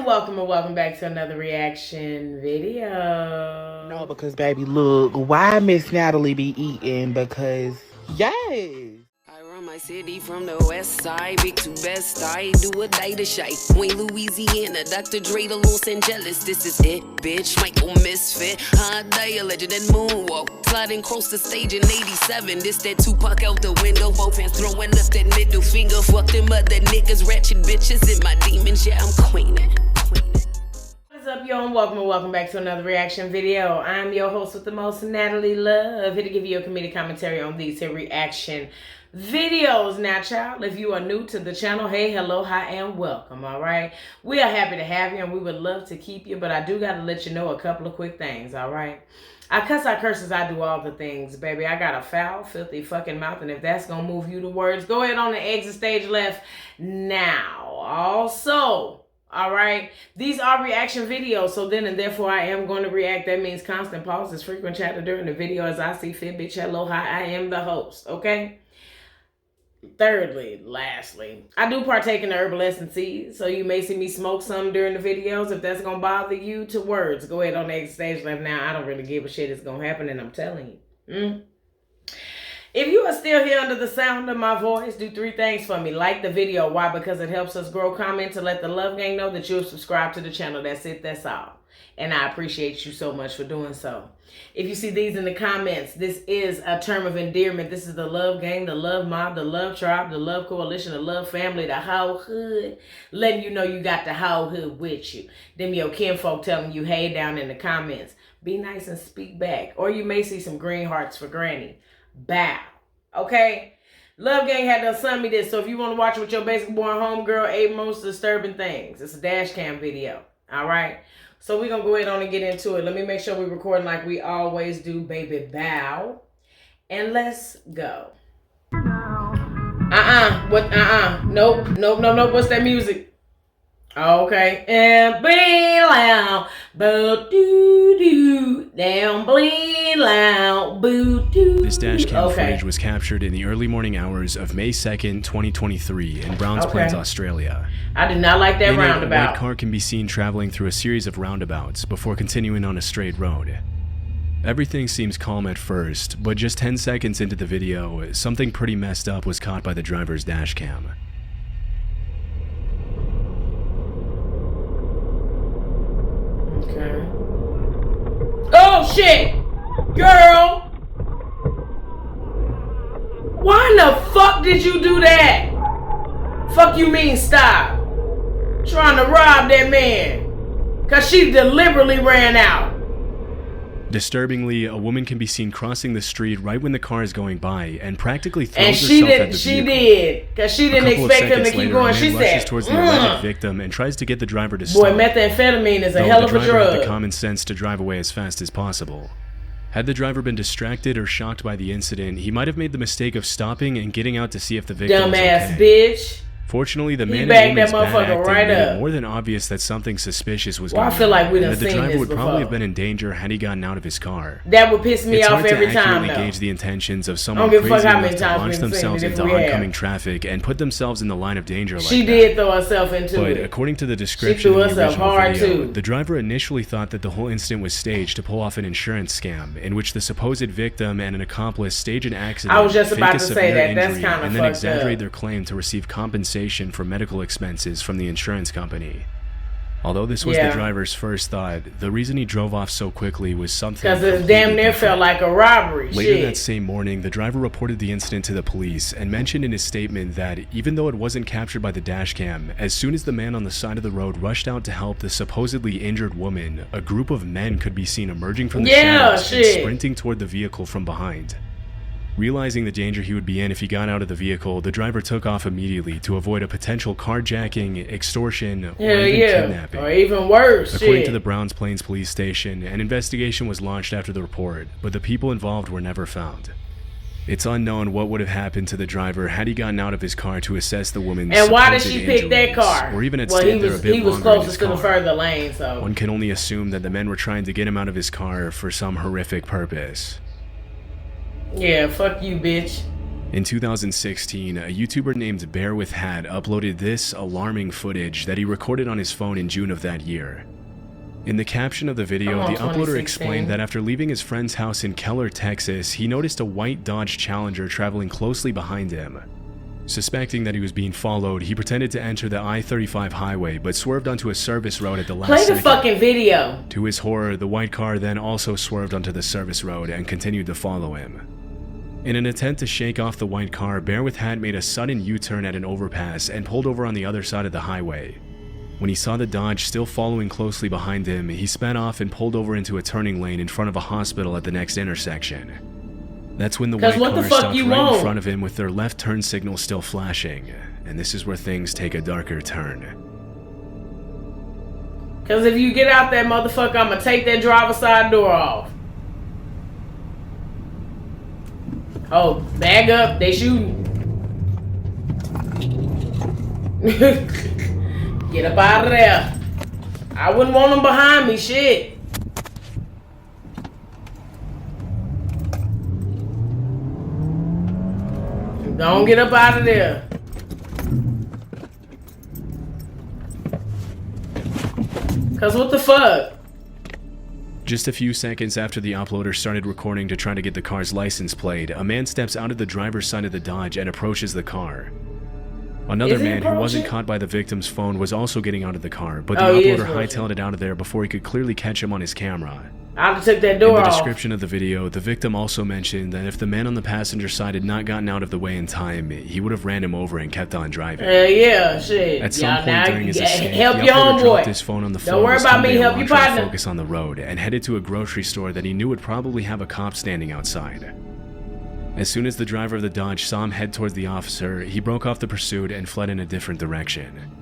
and welcome back to another reaction video. No, because baby, look, why Miss Natalie be eating? Because yes. I run my city from the west side, big to best. I do a day to shy. Wayne, Louisiana, Dr. Dre to Los Angeles. This is it, bitch. Michael Misfit, hot day, a legend and moonwalk. Sliding across the stage in '87. This that Tupac out the window. Both hands throwing up that middle finger. Fuck them other niggas, ratchet bitches in my demons. Yeah, I'm queening. What's up, y'all, and welcome back to another reaction video. I'm your host with the most, Natalie Love, here to give you a comedic commentary on these here reaction videos. Now, child, if you are new to the channel, hey, hello, hi, and welcome. All right, we are happy to have you, and we would love to keep you, but I do got to let you know a couple of quick things. All right, I cuss, I curses, I do all the things, baby. I got a foul, filthy fucking mouth, and if that's gonna move you to words, go ahead on the exit stage left now. Also, all right, these are reaction videos, so then and therefore I am going to react. That means constant pauses, frequent chatter during the video as I see fit. Bitch, hello, hi, I am the host, okay? Thirdly, lastly, I do partake in the herbal essences, so you may see me smoke some during the videos. If that's going to bother you to words, go ahead on the exit stage left now. I don't really give a shit. It's going to happen, and I'm telling you. If you are still here under the sound of my voice, do three things for me. Like the video. Why? Because it helps us grow. Comment to let the love gang know that you'll subscribe to the channel. That's it. That's all. And I appreciate you so much for doing so. If you see these in the comments, this is a term of endearment. This is the love gang, the love mob, the love tribe, the love coalition, the love family, the whole hood. Letting you know you got the whole hood with you. Them your kinfolk telling you, hey, down in the comments. Be nice and speak back. Or you may see some green hearts for granny. Bow. Okay? Love Gang had to assign me this, so if you want to watch it with your basic born homegirl, 8 most disturbing things. It's a dash cam video. Alright? So we're going to go ahead on and get into it. Let me make sure we're recording like we always do, baby. Bow. And let's go. What? Nope. What's that music? Okay. And be loud, but do down, bleed loud, boo doo. This dash cam footage was captured in the early morning hours of May 2nd, 2023 in Browns Plains, Australia. I did not like that roundabout. A white car can be seen traveling through a series of roundabouts before continuing on a straight road. Everything seems calm at first, but just 10 seconds into the video, something pretty messed up was caught by the driver's dash cam. Okay. Oh shit! Girl! Why in the fuck did you do that? Fuck you mean stop? Trying to rob that man. Cause she deliberately ran out. Disturbingly, a woman can be seen crossing the street right when the car is going by and practically throws herself at the vehicle. She did. Because she didn't expect him to keep going. She rushes towards the alleged victim and tries to get the driver to stop. Boy, methamphetamine is a hell of a drug. The driver had the common sense to drive away as fast as possible. Had the driver been distracted or shocked by the incident, he might have made the mistake of stopping and getting out to see if the victim was okay. Dumbass bitch. Fortunately, the man and woman's bad acting made it more than obvious that something suspicious was going on. I feel like we done and that the seen driver this would before. probably have been in danger had he gotten out of his car. That would piss me off every time, though. It's hard to accurately gauge the intentions of someone crazy enough to launch themselves into oncoming traffic and put themselves in the line of danger like that. She did throw herself into it. But according to the description in the original video, the driver initially thought that the whole incident was staged to pull off an insurance scam in which the supposed victim and an accomplice stage an accident, I was just about to say that. That's injury, kind of and then exaggerate their claim to receive compensation for medical expenses from the insurance company. Although this was the driver's first thought, the reason he drove off so quickly was something because it damn near felt like a robbery. Later that same morning, the driver reported the incident to the police and mentioned in his statement that even though it wasn't captured by the dash cam, as soon as the man on the side of the road rushed out to help the supposedly injured woman, a group of men could be seen emerging from the shadows and sprinting toward the vehicle from behind. Realizing the danger he would be in if he got out of the vehicle, the driver took off immediately to avoid a potential carjacking, extortion, or even kidnapping. Or even worse. According to the Browns Plains Police Station, an investigation was launched after the report, but the people involved were never found. It's unknown what would have happened to the driver had he gotten out of his car to assess the woman's and why did she pick that car? Or even stayed there a bit he was longer closest to the further lane, so one can only assume that the men were trying to get him out of his car for some horrific purpose. Yeah, fuck you, bitch. In 2016, a YouTuber named Bear with Hat uploaded this alarming footage that he recorded on his phone in June of that year. In the caption of the video, the uploader explained that after leaving his friend's house in Keller, Texas, he noticed a white Dodge Challenger traveling closely behind him. Suspecting that he was being followed, he pretended to enter the I-35 highway, but swerved onto a service road at the last second. Play the fucking video. To his horror, the white car then also swerved onto the service road and continued to follow him. In an attempt to shake off the white car, Bear with Hat made a sudden U-turn at an overpass and pulled over on the other side of the highway. When he saw the Dodge still following closely behind him, he sped off and pulled over into a turning lane in front of a hospital at the next intersection. That's when the white car stopped right in front of him with their left turn signal still flashing, and this is where things take a darker turn. Cause if you get out there, motherfucker, I'ma take that driver's side door off. Oh, bag up, they shooting. Get up out of there. I wouldn't want them behind me, shit. Don't get up out of there. Cause what the fuck? Just a few seconds after the uploader started recording to try to get the car's license plate, a man steps out of the driver's side of the Dodge and approaches the car. Another man who wasn't caught by the victim's phone was also getting out of the car, but the uploader hightailed it out of there before he could clearly catch him on his camera. I took that door off. In the description of the video, the victim also mentioned that if the man on the passenger side had not gotten out of the way in time, he would have ran him over and kept on driving. Yeah, shit. At some point during his escape, help the your uploader homeboy. dropped his phone on the floor. Don't worry about me, help your partner. Focus on the road and headed to a grocery store that he knew would probably have a cop standing outside. As soon as the driver of the Dodge saw him head towards the officer, he broke off the pursuit and fled in a different direction.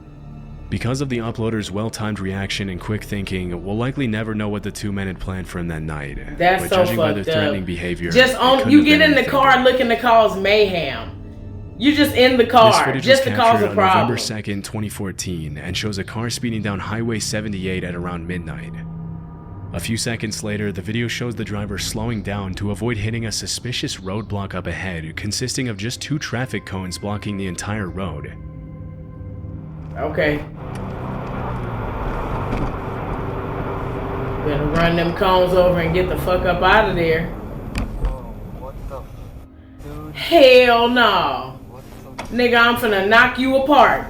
Because of the uploader's well-timed reaction and quick thinking, we'll likely never know what the two men had planned for him that night. That's but so judging by their fucked up. threatening behavior, just on you get in the car looking to cause mayhem. You just in the car just to cause a problem. November 2nd, 2014, and shows a car speeding down Highway 78 at around midnight. A few seconds later, the video shows the driver slowing down to avoid hitting a suspicious roadblock up ahead, consisting of just 2 traffic cones blocking the entire road. Okay. Better run them cones over and get the fuck up out of there. What the dude? Hell no. Nigga, I'm finna knock you apart.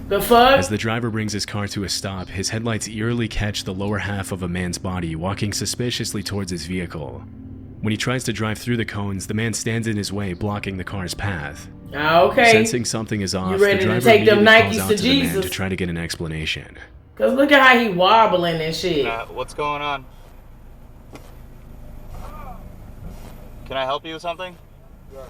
The fuck? As the driver brings his car to a stop, his headlights eerily catch the lower half of a man's body walking suspiciously towards his vehicle. When he tries to drive through the cones, the man stands in his way, blocking the car's path. Okay. Sensing something is off, you ready the driver to take them immediately Nikes calls to out to the Jesus? man to try to get an explanation. Cause look at how he wobbling and shit. What's going on? Can I help you with something? Yes.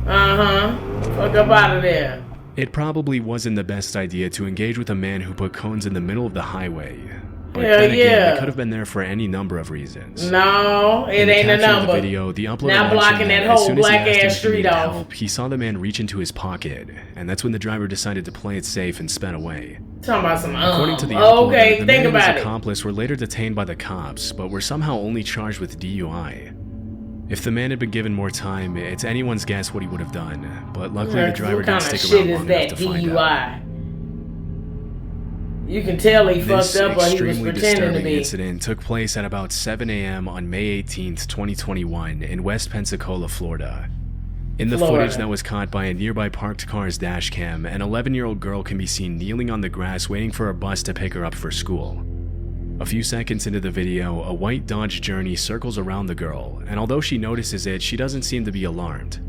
Fuck up out of there. It probably wasn't the best idea to engage with a man who put cones in the middle of the highway. But then again, they could have been there for any number of reasons. No, it ain't a number. In the video, the uploader not blocking that whole black ass street off. Help, he saw the man reach into his pocket, and that's when the driver decided to play it safe and sped away. Talking about some According to the uploader, the man and his about accomplice were later detained by the cops, but were somehow only charged with DUI. If the man had been given more time, it's anyone's guess what he would have done, but luckily the driver didn't stick around long enough to find out. You can tell he fucked up or he was extremely pretending to disturbing be. incident took place at about 7 a.m. on May 18th, 2021 in West Pensacola, Florida. In the footage that was caught by a nearby parked car's dash cam, an 11-year-old girl can be seen kneeling on the grass waiting for a bus to pick her up for school. A few seconds into the video, a white Dodge Journey circles around the girl, and although she notices it, she doesn't seem to be alarmed.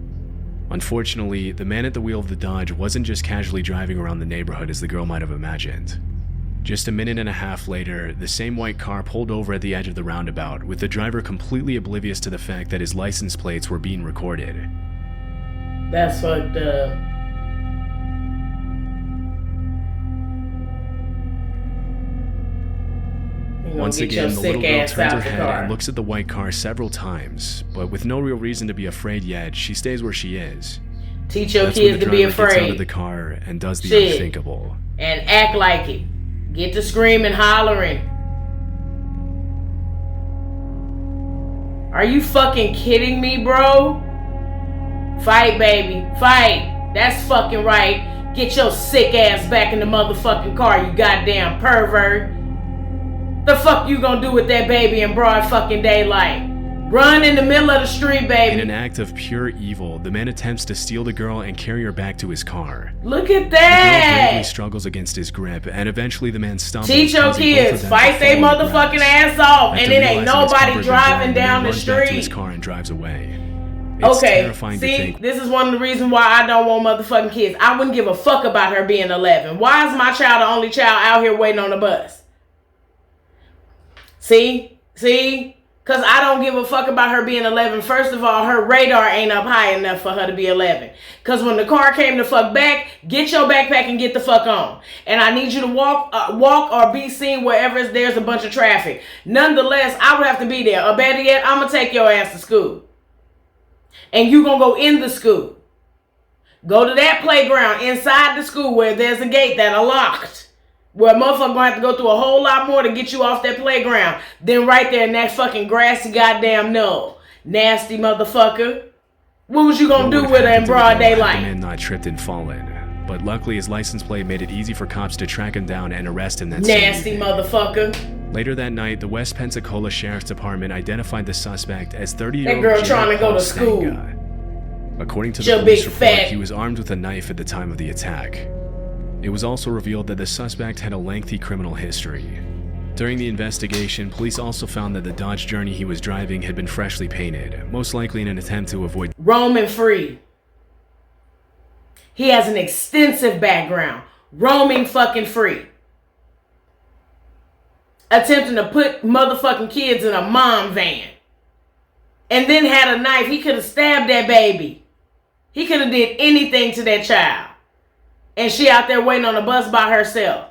Unfortunately, the man at the wheel of the Dodge wasn't just casually driving around the neighborhood as the girl might have imagined. Just a minute and a half later, the same white car pulled over at the edge of the roundabout, with the driver completely oblivious to the fact that his license plates were being recorded. That's fucked up. Once again, the little girl turns her head and looks at the white car several times, but with no real reason to be afraid yet, she stays where she is. Teach your kids to be afraid. That's when the driver gets out of the car and does the unthinkable. And act like it. Get to screaming, hollering. Are you fucking kidding me, bro? Fight, baby. Fight. That's fucking right. Get your sick ass back in the motherfucking car, you goddamn pervert. The fuck you gonna do with that baby in broad fucking daylight? Run in the middle of the street, baby. In an act of pure evil, the man attempts to steal the girl and carry her back to his car. Look at The girl that. bravely struggles against his grip, and eventually the man stumbles. Teach your causing both of kids, them fight to they fall on the motherfucking grass. ass off, After and it ain't realizing it's nobody covered in blood, driving the down man the runs back to his street. car and drives away. It's Okay, terrifying to see, think. this is one of the reasons why I don't want motherfucking kids. I wouldn't give a fuck about her being 11. Why is my child the only child out here waiting on the bus? See? Because I don't give a fuck about her being 11. First of all, her radar ain't up high enough for her to be 11. Because when the car came the fuck back, get your backpack and get the fuck on. And I need you to walk or be seen wherever there's a bunch of traffic. Nonetheless, I would have to be there. Or better yet, I'm going to take your ass to school. And you going to go in the school. Go to that playground inside the school where there's a gate that are locked. Where a motherfucker gonna have to go through a whole lot more to get you off that playground than right there in that fucking grassy goddamn knoll. Nasty motherfucker. What was you gonna do with her in broad daylight? The man not tripped and fallen. But luckily his license plate made it easy for cops to track him down and arrest him that same Nasty evening. motherfucker. Later that night, the West Pensacola Sheriff's Department identified the suspect as 30-year-old That girl Jared trying to go Paul to school. Stanga. According to Your the police big report, fat- he was armed with a knife at the time of the attack. It was also revealed that the suspect had a lengthy criminal history. During the investigation, police also found that the Dodge Journey he was driving had been freshly painted, most likely in an attempt to avoid Roaming free. He has an extensive background. Roaming fucking free. Attempting to put motherfucking kids in a mom van. And then had a knife. He could have stabbed that baby. He could have did anything to that child. And she out there waiting on the bus by herself.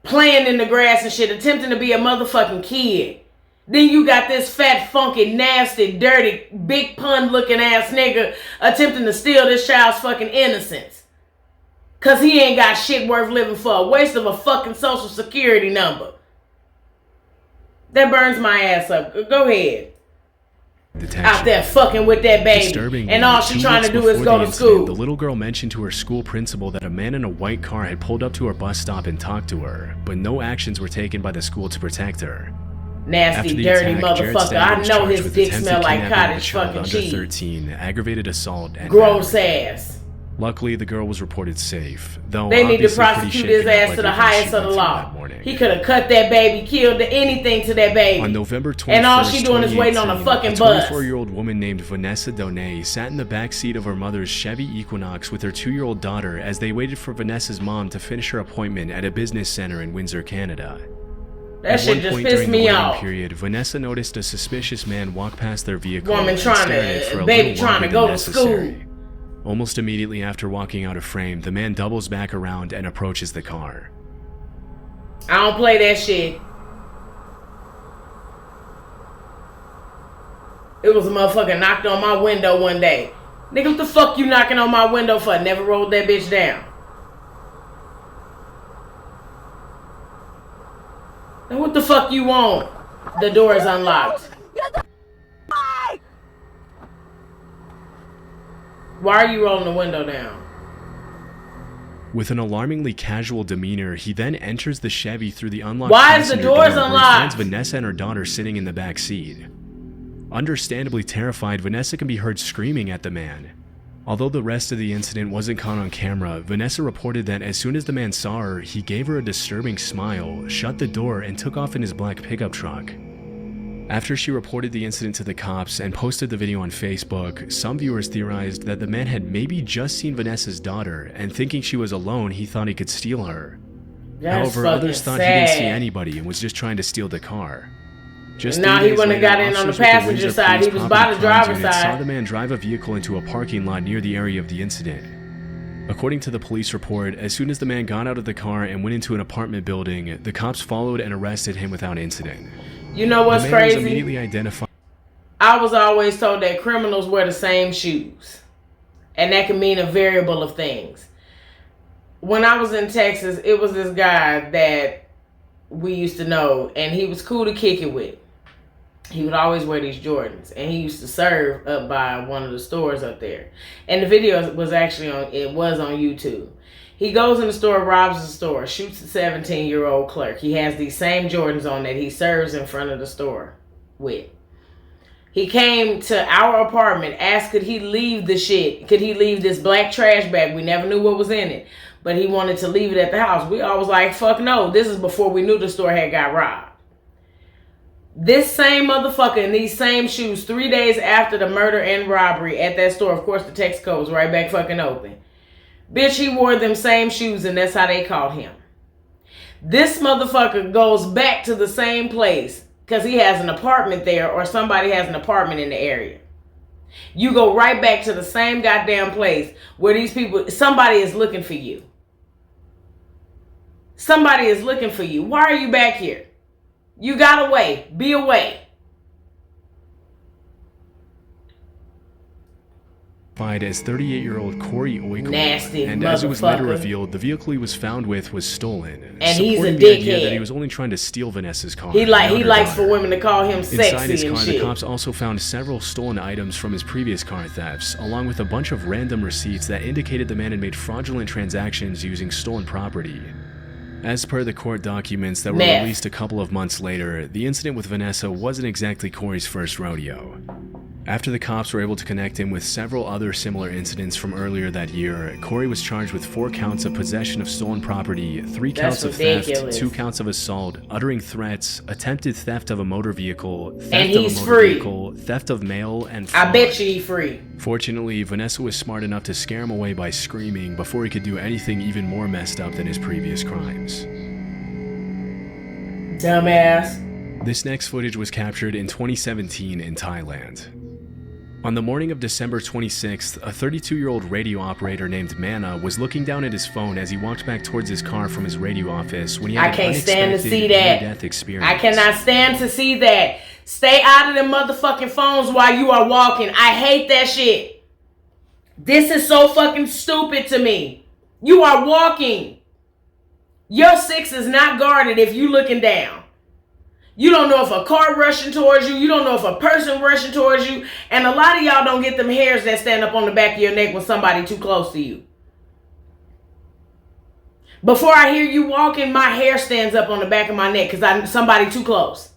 Playing in the grass and shit. Attempting to be a motherfucking kid. Then you got this fat, funky, nasty, dirty, big pun looking ass nigga attempting to steal this child's fucking innocence. Cause he ain't got shit worth living for. A waste of a fucking social security number. That burns my ass up. Go ahead. detection. Out there fucking with that baby. Disturbingly, And all she 2 trying to weeks do is before go the to incident, school. The little girl mentioned to her school principal that a man in a white car had pulled up to her bus stop and talked to her, but no actions were taken by the school to protect her. After Nasty, the dirty attack, Jared motherfucker. Stagg I was know charged his with dick attempted smell like kidnapping of a cottage child fucking under cheese. 13, aggravated assault, and Gross battery. ass. Luckily, the girl was reported safe, though They need to obviously pretty prosecute shaken his up ass by to the events highest she of the went through law. that morning. He could have cut that baby, killed anything to that baby. On November 21st, And all she doing is waiting on a fucking bus. 24-year-old woman named Vanessa Donay sat in the back seat of her mother's Chevy Equinox with her 2-year-old daughter as they waited for Vanessa's mom to finish her appointment at a business center in Windsor, Canada. That At shit one just point pissed during the me waiting off. period, Vanessa noticed a suspicious man walk past their vehicle Woman and trying stare at it for to, a baby little trying to longer go than to school. necessary. Almost immediately after walking out of frame, the man doubles back around and approaches the car. I don't play that shit. It was a motherfucker knocked on my window one day. Nigga, what the fuck you knocking on my window for? Never rolled that bitch down. And what the fuck you want? The door is unlocked. Why are you rolling the window down? With an alarmingly casual demeanor, he then enters the Chevy through the unlocked Why is the passenger doors door, where he unlocked? finds Vanessa and her daughter sitting in the back seat. Understandably terrified, Vanessa can be heard screaming at the man. Although the rest of the incident wasn't caught on camera, Vanessa reported that as soon as the man saw her, he gave her a disturbing smile, shut the door, and took off in his black pickup truck. After she reported the incident to the cops and posted the video on Facebook, some viewers theorized that the man had maybe just seen Vanessa's daughter, and thinking she was alone, he thought he could steal her. That's However, fucking others thought sad. he didn't see anybody and was just trying to steal the car. Just Nah, 3 he days wouldn't have later, got in on the officers with passenger Windsor side. He Police was by the Property Crimes driver's Unit side. saw the man drive a vehicle into a parking lot near the area of the incident. According to the police report, as soon as the man got out of the car and went into an apartment building, the cops followed and arrested him without incident. You know what's the man was crazy? immediately identified. I was always told that criminals wear the same shoes. And that can mean a variable of things. When I was in Texas, it was this guy that we used to know, and he was cool to kick it with. He would always wear these Jordans, and he used to serve up by one of the stores up there. And the video was actually on YouTube. He goes in the store, robs the store, shoots the 17-year-old clerk. He has these same Jordans on that he serves in front of the store with. He came to our apartment, asked could he leave the shit, could he leave this black trash bag. We never knew what was in it, but he wanted to leave it at the house. We all was like, fuck no. This is before we knew the store had got robbed. This same motherfucker in these same shoes 3 days after the murder and robbery at that store. Of course, the text code was right back fucking open. Bitch, he wore them same shoes, and that's how they called him. This motherfucker goes back to the same place because he has an apartment there, or somebody has an apartment in the area. You go right back to the same goddamn place where these people, somebody is looking for you. Somebody is looking for you. Why are you back here? You got away. Be away. As 38-year-old Corey Oikel. Nasty and as it was later motherfucker. revealed, the vehicle he was found with was stolen. And he's a supporting the idea dickhead. that he was only trying to steal Vanessa's car. He and not her likes for daughter. women to call him Inside sexy his and car, shit. the cops also found several stolen items from his previous car thefts, along with a bunch of random receipts that indicated the man had made fraudulent transactions using stolen property. As per the court documents that were Meth. released a couple of months later, the incident with Vanessa wasn't exactly Corey's first rodeo. After the cops were able to connect him with several other similar incidents from earlier that year, Corey was charged with 4 counts of possession of stolen property, 3 counts of ridiculous. theft, 2 counts of assault, uttering threats, attempted theft of a motor vehicle, theft And of a he's motor free. vehicle, theft of mail, and fraud. I bet you he free. Fortunately, Vanessa was smart enough to scare him away by screaming before he could do anything even more messed up than his previous crimes. Dumbass. This next footage was captured in 2017 in Thailand. On the morning of December 26th, a 32-year-old radio operator named Mana was looking down at his phone as he walked back towards his car from his radio office when he had I can't an stand to unexpected see that. near-death experience. I cannot stand to see that. Stay out of them motherfucking phones while you are walking. I hate that shit. This is so fucking stupid to me. You are walking. Your 6 is not guarded if you looking down. You don't know if a car rushing towards you. You don't know if a person rushing towards you. And a lot of y'all don't get them hairs that stand up on the back of your neck when somebody too close to you. Before I hear you walking, my hair stands up on the back of my neck because somebody too close.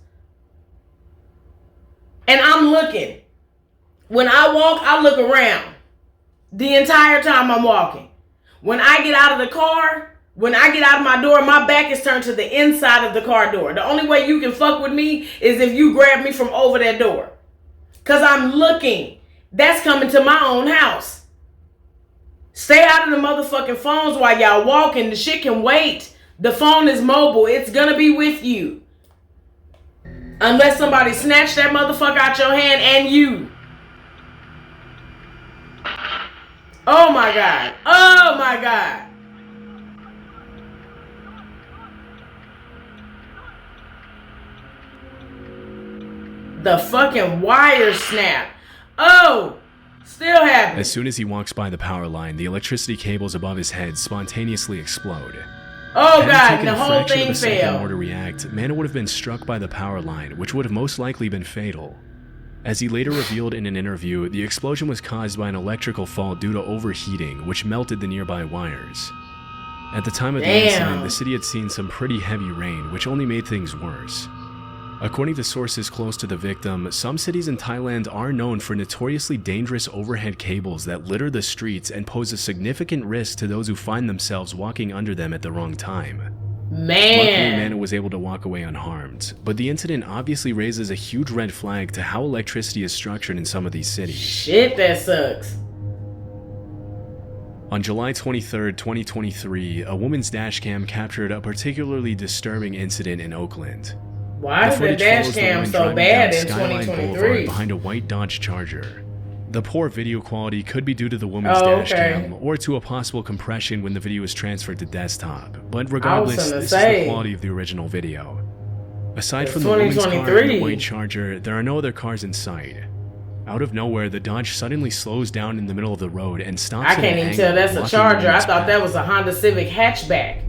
And I'm looking. When I walk, I look around the entire time I'm walking. When I get out of the car, when I get out of my door, my back is turned to the inside of the car door. The only way you can fuck with me is if you grab me from over that door. Because I'm looking. That's coming to my own house. Stay out of the motherfucking phones while y'all walking. The shit can wait. The phone is mobile. It's going to be with you. Unless somebody snatch that motherfucker out your hand and you. Oh my God. Oh my God. The fucking wire snap. Oh, still happening. As soon as he walks by the power line, the electricity cables above his head spontaneously explode. Oh Had it God, taken the a whole fraction of thing a second more failed. to react, Mana would have been struck by the power line, which would have most likely been fatal. As he later revealed in an interview, the explosion was caused by an electrical fault due to overheating, which melted the nearby wires. At the time of the incident, the city had seen some pretty heavy rain, which only made things worse. According to sources close to the victim, some cities in Thailand are known for notoriously dangerous overhead cables that litter the streets and pose a significant risk to those who find themselves walking under them at the wrong time. Luckily, Mana was able to walk away unharmed, but the incident obviously raises a huge red flag to how electricity is structured in some of these cities. Shit, that sucks. On July 23, 2023, a woman's dashcam captured a particularly disturbing incident in Oakland. Why is the dash cam so bad in Skyline Boulevard 2023? behind a white Dodge Charger. The poor video quality could be due to the woman's Oh, dash okay. cam or to a possible compression when the video is transferred to desktop, but regardless, gonna this is say. the quality of the original video. Aside It's from the woman's car and the 2023. white Charger, there are no other cars in sight. Out of nowhere, the Dodge suddenly slows down in the middle of the road and stops I at can't an even tell angle, that's a blocking the Charger. I woman's thought that path. was a Honda Civic hatchback.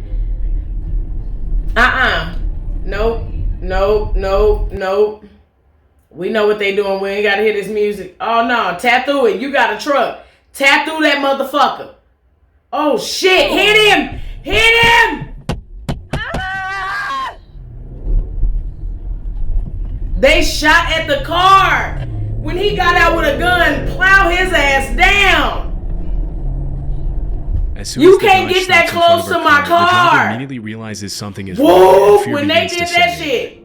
Nope. Nope. Nope. We know what they doing. We ain't got to hear this music. Oh, no. Tap through it. You got a truck. Tap through that motherfucker. Oh, shit. Hit him. Hit him. Ah! They shot at the car. When he got out with a gun, plow his ass down. You can't get that close to my car. The driver immediately realizes something is wrong. Whoa, when they did that shit.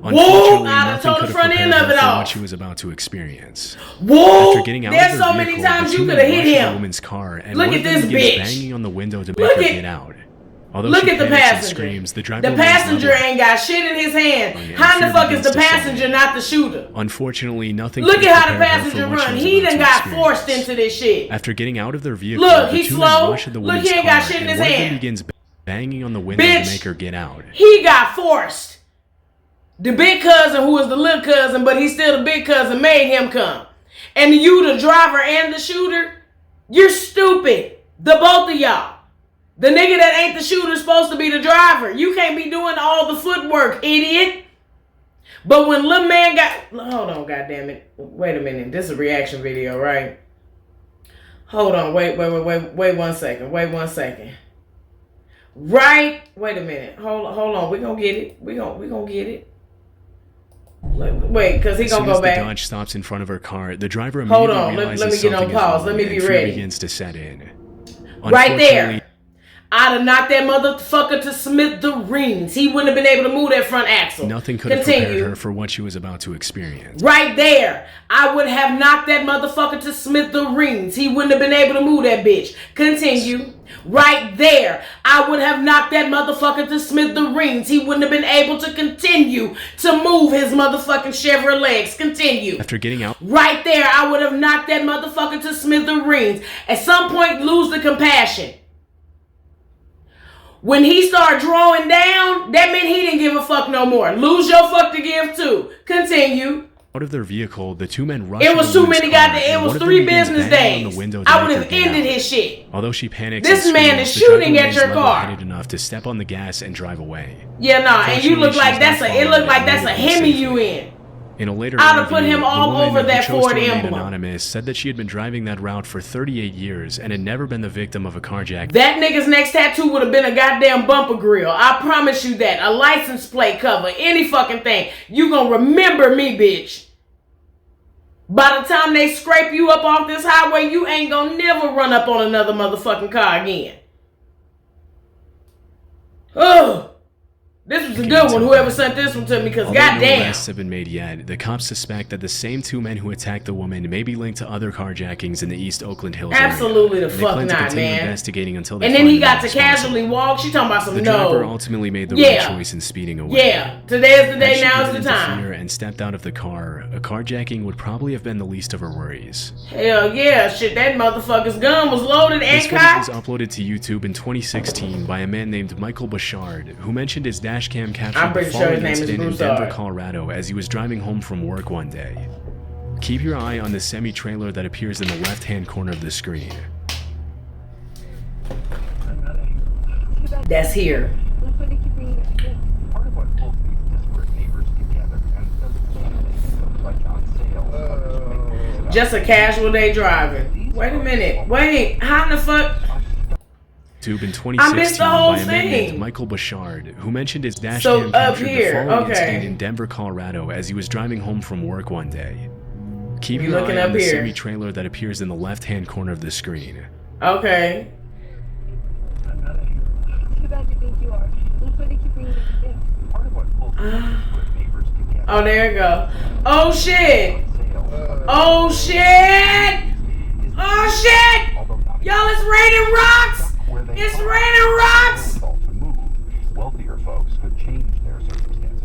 Whoa, I'd have told the front end of it off. What she was about to experience. Whoa, after getting out there's of their so vehicle, many times the you two could have men hit rush the him. woman's car and Look one at of them this begins bitch. banging on the window to make Look her at- get out. Although Look she at the panics and passenger. screams, the driver The remains passenger level. ain't got shit in his hand. and How in the fear fuck is begins the to set passenger in. not the shooter? Unfortunately, nothing Look could at how the prepare her for passenger what she run. was He about done to got experience. forced into this shit. After getting out of their vehicle, Look, the he's two slow. men rush to the Look, woman's he ain't car, got shit in and his one of them hand. begins banging on the window Bitch. to make her get out. He got forced. The big cousin, who was the little cousin, but he's still the big cousin, made him come. And you, the driver and the shooter, you're stupid. The both of y'all. The nigga that ain't the shooter is supposed to be the driver. You can't be doing all the footwork, idiot. But when little man got... Hold on, goddammit. Wait a minute. This is a reaction video, right? Hold on. Wait 1 second. Wait 1 second. Right? Wait a minute. Hold on. We're gonna get it. We're gonna get it. Wait, because he gonna go back. As soon as the Dodge stops in front of her car, the driver Hold immediately on, realizes let me get on something is pause. wrong, Let me and be fear ready. begins to set in. Right there. Unfortunately, I'd have knocked that motherfucker to Smith the rings. He wouldn't have been able to move that front axle. nothing could have prepared her for what she was about to experience. Right there. I would have knocked that motherfucker to Smith the rings. He wouldn't have been able to move that bitch. Continue. Right there. I would have knocked that motherfucker to Smith the rings. He wouldn't have been able to continue to move his motherfucking Chevrolets. Continue. After getting out, Right there. I would have knocked that motherfucker to Smith the rings. At some point, lose the compassion. When he started drawing down, that meant he didn't give a fuck no more. Lose your fuck to give too. Continue. out of their vehicle, the two men rushed. It was to the too many woman's car, goddamn. It and was one of them 3 begins business banging on days. the window to I make would her have get ended out. his shit. Although she panics, This and man screams, is the driver shooting at remains your car. level-headed enough to step on the gas and drive away. Yeah, nah, and you look Unfortunately, like she's that's not a. It looked like following that's a it Hemi you safely. in. In a later I'd have put interview, him all the woman over who that chose Ford to remain emblem. anonymous said that she had been driving that route for 38 years and had never been the victim of a carjacking. That nigga's next tattoo would have been a goddamn bumper grill. I promise you that. A license plate cover. Any fucking thing. You gonna remember me, bitch. By the time they scrape you up off this highway, you ain't gonna never run up on another motherfucking car again. Ugh. This was a good one, whoever sent this one to me, because Although no goddamn. arrests have been made yet, the cops suspect that the same 2 men who attacked the woman may be linked to other carjackings in the East Oakland Hills Absolutely area. the They fuck plan to not, continue man. investigating until they And then find he the got man to responsible. casually walk. She talking about some The driver no. ultimately made the Yeah. right choice in speeding away. Yeah, today's the Had day, she now's given the into time. fear and stepped out of the car, a carjacking would probably have been the least of her worries. Hell yeah, shit, that motherfucker's gun was loaded This and footage was cocked. uploaded to YouTube in 2016 by a man named Michael Bouchard, who mentioned his dash cam I'm captured the pretty sure following his name is incident in Broussard. Denver, Colorado, as he was driving home from work one day. Keep your eye on the semi-trailer that appears in the left-hand corner of the screen. That's here. Just a casual day driving. Wait a minute. Wait, how in the fuck? YouTube in I missed 2016 the whole by a man named thing. Michael Bouchard, who mentioned his dash So, cam up captured here, the following okay. incident in Denver, Colorado, as he was driving home from work one day. Keep You your looking eye up on the here. semi-trailer that appears in the left-hand corner of the screen. Okay. Oh, there you go. Oh shit! Oh shit! Oh shit! Y'all, it's raining rocks! It's raining rocks!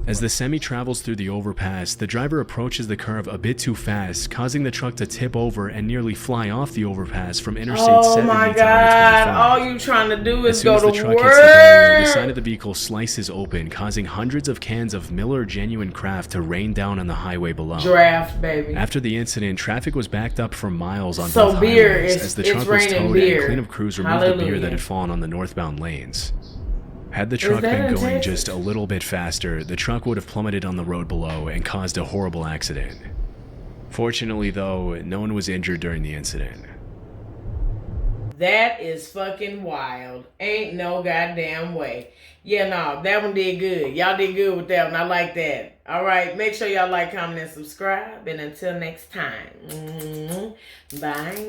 As the semi travels through the overpass, the driver approaches the curve a bit too fast, causing the truck to tip over and nearly fly off the overpass from Interstate Oh 70 my to god! I-25. All you trying to do As is soon go as the to truck hits the barrier, the side of work. the vehicle slices open, causing hundreds of cans of Miller Genuine Craft to rain down on the highway below. Draft, baby. After the incident, traffic was backed up for miles on So both beer highways is- as the it's truck was raining towed beer. and cleanup crews removed the beer Hallelujah. that had fallen on the northbound lanes. Had the truck been in going Texas? just a little bit faster, the truck would have plummeted on the road below and caused a horrible accident. Fortunately though, no one was injured during the incident. That is fucking wild. Ain't no goddamn way. Yeah, no, that one did good. Y'all did good with that one. I like that. All right, make sure y'all like, comment, and subscribe. And until next time, bye.